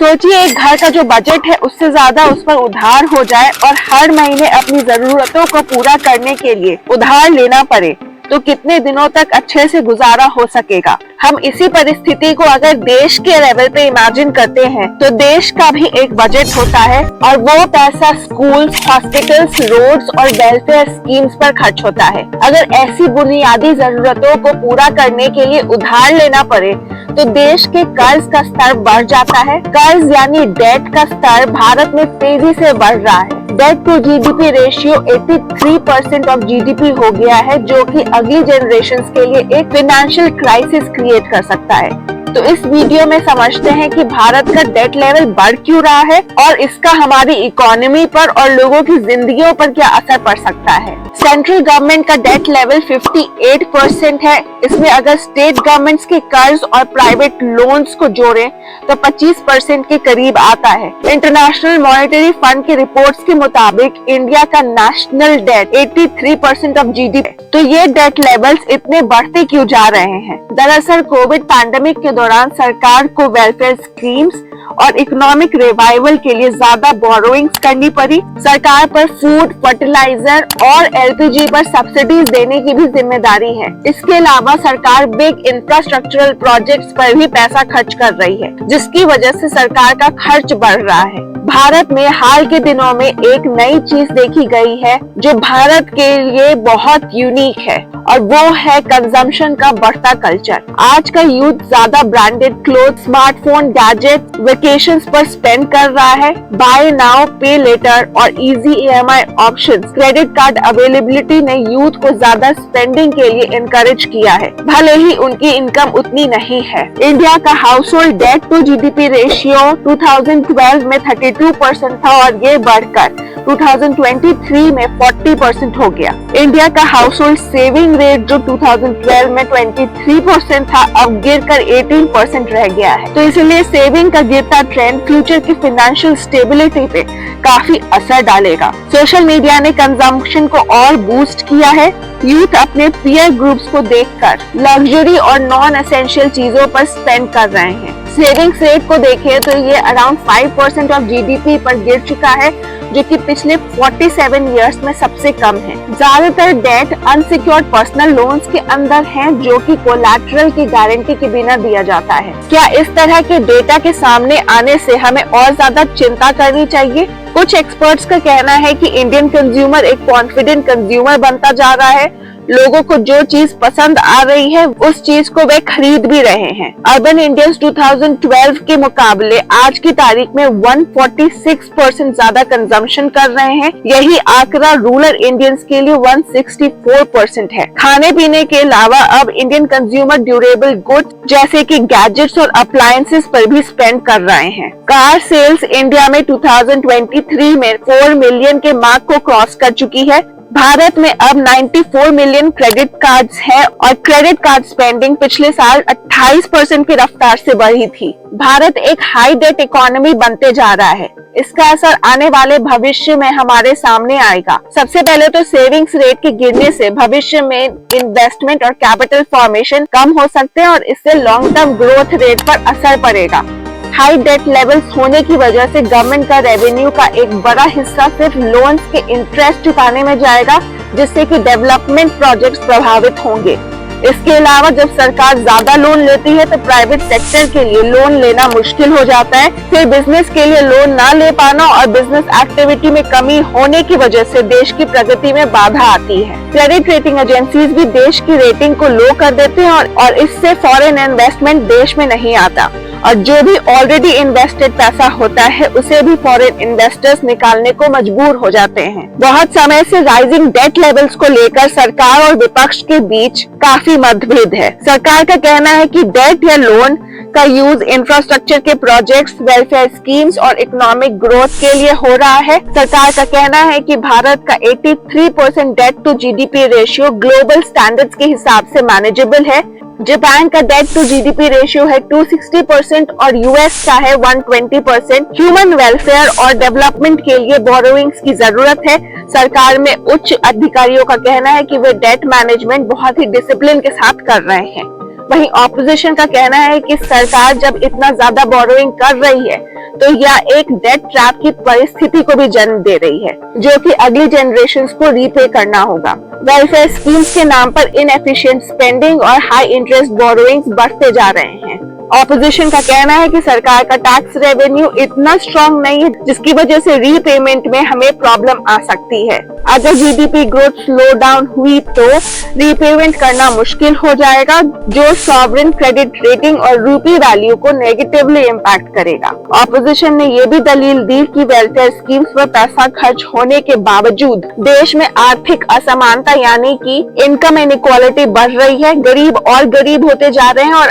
सोचिए एक घर का जो बजट है उससे ज्यादा उस पर उधार हो जाए और हर महीने अपनी जरूरतों को पूरा करने के लिए उधार लेना पड़े तो कितने दिनों तक अच्छे से गुजारा हो सकेगा। हम इसी परिस्थिति को अगर देश के लेवल पे इमेजिन करते हैं तो देश का भी एक बजट होता है और वो पैसा स्कूल्स, हॉस्पिटल्स, रोड्स और वेलफेयर स्कीम्स पर खर्च होता है। अगर ऐसी बुनियादी जरूरतों को पूरा करने के लिए उधार लेना पड़े तो देश के कर्ज का स्तर बढ़ जाता है। कर्ज यानी डेट का स्तर भारत में तेजी से बढ़ रहा है। Debt to GDP ratio 83% of GDP हो गया है, जो कि अगली जनरेशंस के लिए एक फाइनेंशियल क्राइसिस क्रिएट कर सकता है। तो इस वीडियो में समझते हैं कि भारत का डेट लेवल बढ़ क्यों रहा है और इसका हमारी इकोनॉमी पर और लोगों की जिंदगियों पर क्या असर पड़ सकता है। सेंट्रल गवर्नमेंट का डेट लेवल 58% है। इसमें अगर स्टेट गवर्नमेंट्स के कर्ज और प्राइवेट लोन्स को जोड़ें तो 25% के करीब आता है। इंटरनेशनल मॉनेटरी फंड की रिपोर्ट्स के मुताबिक इंडिया का नेशनल डेट 83% ऑफ जीडीपी। तो ये डेट लेवल्स इतने बढ़ते क्यों जा रहे हैं? दरअसल कोविड पैंडेमिक के दौरान सरकार को वेलफेयर स्कीम्स और इकोनॉमिक रिवाइवल के लिए ज्यादा बोरोइंग्स करनी पड़ी। सरकार पर फूड, फर्टिलाइजर और एलपीजी पर सब्सिडीज देने की भी जिम्मेदारी है। इसके अलावा सरकार बिग इंफ्रास्ट्रक्चरल प्रोजेक्ट्स पर भी पैसा खर्च कर रही है, जिसकी वजह से सरकार का खर्च बढ़ रहा है। भारत में हाल के दिनों में एक नई चीज देखी गई है जो भारत के लिए बहुत यूनिक है और वो है कंजम्पशन का बढ़ता कल्चर। आज का यूथ ज्यादा branded cloth, smartphone, gadget, vacations पर स्पेंड कर रहा है। बाय नाउ पे लेटर और easy EMI options, credit card availability ने यूथ को ज्यादा स्पेंडिंग के लिए इनकरेज किया है, भले ही उनकी इनकम उतनी नहीं है। इंडिया का household debt to GDP ratio 2012 में 32% था और ये बढ़कर 2023 में 40% हो गया। इंडिया का हाउस होल्ड सेविंग रेट जो 2012 में 23% था अब गिरकर 18% रह गया है। तो इसलिए सेविंग का गिरता ट्रेंड फ्यूचर की फाइनेंशियल स्टेबिलिटी पे काफी असर डालेगा। सोशल मीडिया ने कंजम्पशन को और बूस्ट किया है। यूथ अपने पीयर ग्रुप्स को देखकर लग्जरी और नॉन एसेंशियल चीजों पर स्पेंड कर रहे हैं। सेविंग्स रेट को देखें तो ये अराउंड 5% ऑफ जीडीपी पर गिर चुका है, जो कि पिछले 47 इयर्स में सबसे कम है। ज्यादातर डेट अनसिक्योर्ड पर्सनल लोन्स के अंदर हैं, जो कि कोलैटरल की गारंटी के बिना दिया जाता है। क्या इस तरह के डेटा के सामने आने से हमें और ज्यादा चिंता करनी चाहिए? कुछ एक्सपर्ट्स का कहना है कि इंडियन कंज्यूमर एक कॉन्फिडेंट कंज्यूमर बनता जा रहा है। लोगों को जो चीज पसंद आ रही है उस चीज को वे खरीद भी रहे हैं। अर्बन इंडियंस 2012 के मुकाबले आज की तारीख में 146% ज्यादा कंजम्पशन कर रहे हैं। यही आंकड़ा रूरल इंडियंस के लिए 164% है। खाने पीने के अलावा अब इंडियन कंज्यूमर ड्यूरेबल गुड्स जैसे कि गैजेट्स और अप्लायंसेस पर भी स्पेंड कर रहे हैं। कार सेल्स इंडिया में 2023 में 4 मिलियन के मार्क को क्रॉस कर चुकी है। भारत में अब 94 मिलियन क्रेडिट कार्ड्स हैं और क्रेडिट कार्ड स्पेंडिंग पिछले साल 28% की रफ्तार से बढ़ी थी। भारत एक हाई डेट इकोनॉमी बनते जा रहा है। इसका असर आने वाले भविष्य में हमारे सामने आएगा। सबसे पहले तो सेविंग्स रेट के गिरने से भविष्य में इन्वेस्टमेंट और कैपिटल फॉर्मेशन कम हो सकते हैं और इससे लॉन्ग टर्म ग्रोथ रेट पर असर पड़ेगा। हाई डेट लेवल्स होने की वजह से गवर्नमेंट का रेवेन्यू का एक बड़ा हिस्सा सिर्फ लोन्स के इंटरेस्ट चुकाने में जाएगा, जिससे कि डेवलपमेंट प्रोजेक्ट्स प्रभावित होंगे। इसके अलावा जब सरकार ज्यादा लोन लेती है तो प्राइवेट सेक्टर के लिए लोन लेना मुश्किल हो जाता है। फिर बिजनेस के लिए लोन ना ले पाना और बिजनेस एक्टिविटी में कमी होने की वजह से देश की प्रगति में बाधा आती है। क्रेडिट रेटिंग एजेंसीज भी देश की रेटिंग को लो कर देते हैं और इससे फॉरेन इन्वेस्टमेंट देश में नहीं आता और जो भी ऑलरेडी इन्वेस्टेड पैसा होता है उसे भी फॉरेन इन्वेस्टर्स निकालने को मजबूर हो जाते हैं। बहुत समय से राइजिंग डेट लेवल्स को लेकर सरकार और विपक्ष के बीच काफी मतभेद है। सरकार का कहना है कि डेट या लोन का यूज इंफ्रास्ट्रक्चर के प्रोजेक्ट्स, वेलफेयर स्कीम्स और इकोनॉमिक ग्रोथ के लिए हो रहा है। सरकार का कहना है कि भारत का 83% debt to GDP ratio global standards के हिसाब से मैनेजेबल है। जापान का डेट टू जीडीपी रेशियो है 260% और यूएस का है 120%। ह्यूमन वेलफेयर और डेवलपमेंट के लिए बोरोइंग्स की जरूरत है। सरकार में उच्च अधिकारियों का कहना है कि वे डेट मैनेजमेंट बहुत ही डिसिप्लिन के साथ कर रहे हैं। वहीं ऑपोजिशन का कहना है कि सरकार जब इतना ज्यादा बोरोइंग कर रही है तो यह एक डेट ट्रैप की परिस्थिति को भी जन्म दे रही है, जो कि अगली जनरेशंस को रीपे करना होगा। वेलफेयर स्कीम्स के नाम पर इनएफिशिएंट स्पेंडिंग और हाई इंटरेस्ट बोरोइंग्स बढ़ते जा रहे हैं। ऑपोजिशन का कहना है कि सरकार का टैक्स रेवेन्यू इतना स्ट्रॉन्ग नहीं है, जिसकी वजह से रीपेमेंट में हमें प्रॉब्लम आ सकती है। अगर जीडीपी ग्रोथ स्लो डाउन हुई तो रीपेमेंट करना मुश्किल हो जाएगा, जो सॉवरेन क्रेडिट रेटिंग और रूपी वैल्यू को नेगेटिवली इम्पैक्ट करेगा। ऑपोजिशन ने यह भी दलील दी कि वेलफेयर स्कीम्स पर पैसा खर्च होने के बावजूद देश में आर्थिक असमानता यानी कि इनकम इनइक्वालिटी बढ़ रही है। गरीब और गरीब होते जा रहे हैं और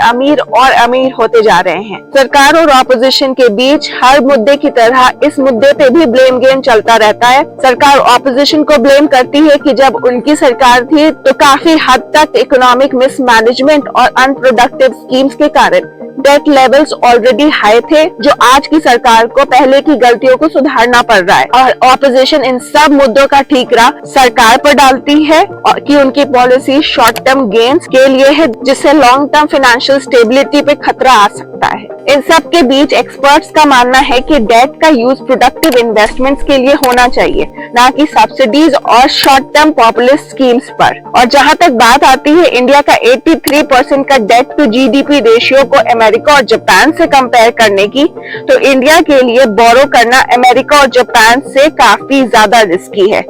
अमीर होते जा रहे हैं। सरकार और ऑपोजिशन के बीच हर मुद्दे की तरह इस मुद्दे पे भी ब्लेम गेम चलता रहता है। सरकार ऑपोजिशन को ब्लेम करती है कि जब उनकी सरकार थी तो काफी हद तक इकोनॉमिक मिसमैनेजमेंट और अनप्रोडक्टिव स्कीम्स के कारण डेट लेवल्स ऑलरेडी हाई थे, जो आज की सरकार को पहले की गलतियों को सुधारना पड़ रहा है। और ऑपोजिशन इन सब मुद्दों का ठीकरा सरकार पर डालती है और कि उनकी पॉलिसी शॉर्ट टर्म गेन्स के लिए है, जिससे लॉन्ग टर्म फाइनेंशियल स्टेबिलिटी पे खतरा आ सकता है। इन सब के बीच एक्सपर्ट्स का मानना है कि डेट का यूज प्रोडक्टिव इन्वेस्टमेंट्स के लिए होना चाहिए, ना कि सब्सिडीज और शॉर्ट टर्म पॉपुलिस्ट स्कीम्स पर। और जहां तक बात आती है इंडिया का 83% का डेट टू जीडीपी रेशियो को अमेरिका और जापान से कंपेयर करने की, तो इंडिया के लिए बोरो करना अमेरिका और जापान से काफी ज्यादा रिस्की है।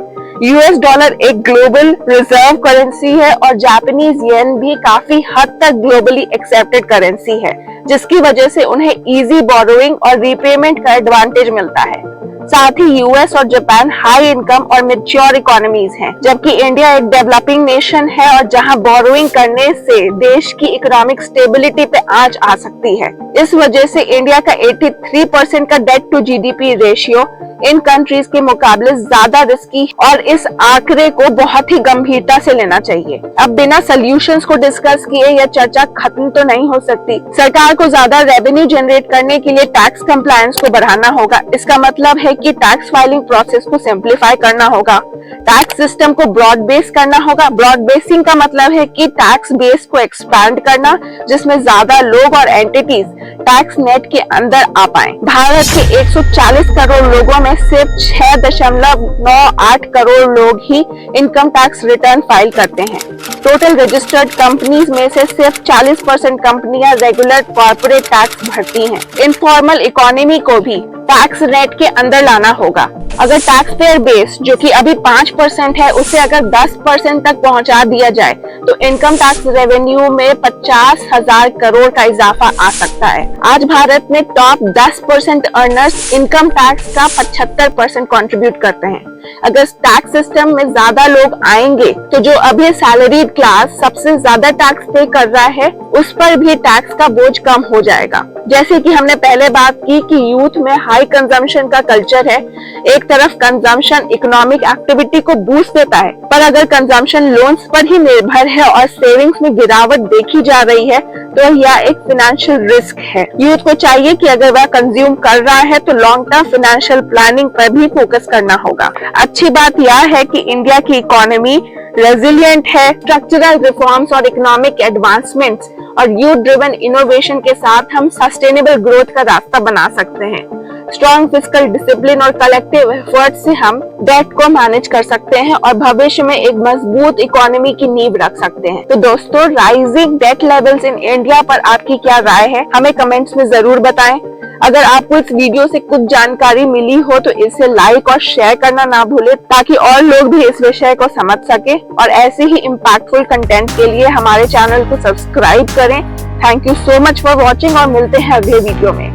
यूएस डॉलर एक ग्लोबल रिजर्व करेंसी है और जापानीज येन भी काफी हद तक ग्लोबली एक्सेप्टेड करेंसी है, जिसकी वजह से उन्हें इजी बोरोइंग और रीपेमेंट का एडवांटेज मिलता है। साथ ही यूएस और जापान हाई इनकम और मैच्योर इकोनॉमीज हैं, जबकि इंडिया एक डेवलपिंग नेशन है और जहां बोरोइंग करने से देश की इकोनॉमिक स्टेबिलिटी पे आंच आ सकती है। इस वजह से इंडिया का 83% का डेट टू जीडीपी रेशियो इन कंट्रीज के मुकाबले ज्यादा रिस्की और इस आंकड़े को बहुत ही गंभीरता से लेना चाहिए। अब बिना सोल्यूशंस को डिस्कस किए यह चर्चा खत्म तो नहीं हो सकती। सरकार को ज्यादा रेवेन्यू जनरेट करने के लिए टैक्स कंप्लायंस को बढ़ाना होगा। इसका मतलब है कि टैक्स फाइलिंग प्रोसेस को सिंप्लीफाई करना होगा, टैक्स सिस्टम को ब्रॉड बेस करना होगा। ब्रॉड बेसिंग का मतलब है कि टैक्स बेस को एक्सपैंड करना, जिसमें ज्यादा लोग और एंटिटीज टैक्स नेट के अंदर आ पाए। भारत के 140 करोड़ लोगों में सिर्फ 6.98 करोड़ लोग ही इनकम टैक्स रिटर्न फाइल करते हैं। टोटल रजिस्टर्ड कंपनीज में से सिर्फ 40% कंपनियां रेगुलर कॉर्पोरेट टैक्स भरती हैं। इनफॉर्मल इकोनॉमी को भी टैक्स नेट के अंदर लाना होगा। अगर टैक्स पेयर बेस जो कि अभी 5% है उसे अगर 10% तक पहुंचा दिया जाए तो इनकम टैक्स रेवेन्यू में 50,000 करोड़ का इजाफा आ सकता है। आज भारत में टॉप 10% अर्नर्स इनकम टैक्स का 75% कंट्रीब्यूट करते हैं। अगर टैक्स सिस्टम में ज्यादा लोग आएंगे तो जो अभी सैलरीड क्लास सबसे ज्यादा टैक्स पे कर रहा है उस पर भी टैक्स का बोझ कम हो जाएगा। जैसे कि हमने पहले बात की कि यूथ में हाई कंजम्पशन का कल्चर है। एक तरफ कंजम्पशन इकोनॉमिक एक्टिविटी को बूस्ट देता है, पर अगर कंजम्पशन लोन्स पर ही निर्भर है और सेविंग्स में गिरावट देखी जा रही है तो यह एक फाइनेंशियल रिस्क है। यूथ को चाहिए कि अगर वह कंज्यूम कर रहा है तो लॉन्ग टर्म फाइनेंशियल प्लानिंग पर भी फोकस करना होगा। अच्छी बात यह है कि इंडिया की इकोनॉमी रेजिलिएंट है। स्ट्रक्चरल रिफॉर्म्स और इकोनॉमिक एडवांसमेंट्स और यूथ ड्रिवन इनोवेशन के साथ हम सस्टेनेबल ग्रोथ का रास्ता बना सकते हैं। स्ट्रॉन्ग फिस्कल डिसिप्लिन और कलेक्टिव एफर्ट से हम डेट को मैनेज कर सकते हैं और भविष्य में एक मजबूत इकोनॉमी की नींव रख सकते हैं। तो दोस्तों, rising debt levels in India पर आपकी क्या राय है, हमें कमेंट्स में जरूर बताएं। अगर आपको इस वीडियो से कुछ जानकारी मिली हो तो इसे लाइक और शेयर करना ना भूलें, ताकि और लोग भी इस विषय को समझ सके। और ऐसे ही इम्पैक्टफुल कंटेंट के लिए हमारे चैनल को सब्सक्राइब करें। Thank you so much for watching और मिलते हैं अगले वीडियो में।